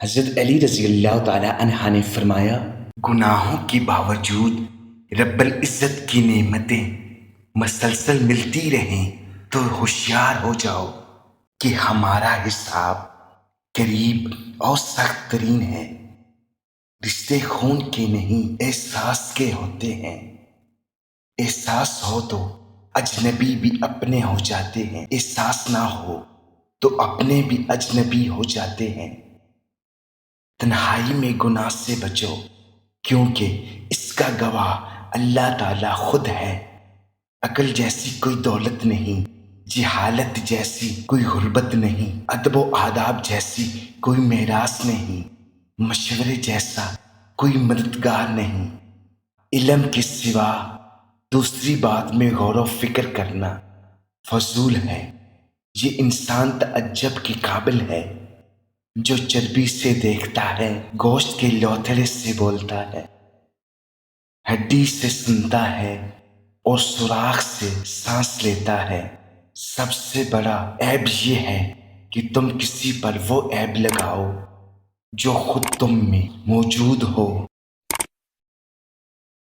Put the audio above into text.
حضرت علی رضی اللہ تعالی عنہ نے فرمایا، گناہوں کے باوجود رب العزت کی نعمتیں مسلسل ملتی رہیں تو ہوشیار ہو جاؤ کہ ہمارا حساب قریب اور سخت ترین ہے۔ رشتے خون کے نہیں احساس کے ہوتے ہیں۔ احساس ہو تو اجنبی بھی اپنے ہو جاتے ہیں، احساس نہ ہو تو اپنے بھی اجنبی ہو جاتے ہیں۔ تنہائی میں گناہ سے بچو کیونکہ اس کا گواہ اللہ تعالیٰ خود ہے۔ عقل جیسی کوئی دولت نہیں، جہالت جیسی کوئی غربت نہیں، ادب و آداب جیسی کوئی میراث نہیں، مشورے جیسا کوئی مددگار نہیں۔ علم کے سوا دوسری بات میں غور و فکر کرنا فضول ہے۔ یہ انسان تعجب کے قابل ہے جو چربی سے دیکھتا ہے، گوشت کے لوتھڑے سے بولتا ہے، ہڈی سے سنتا ہے اور سوراخ سے سانس لیتا ہے۔ سب سے بڑا عیب یہ ہے کہ تم کسی پر وہ عیب لگاؤ جو خود تم میں موجود ہو۔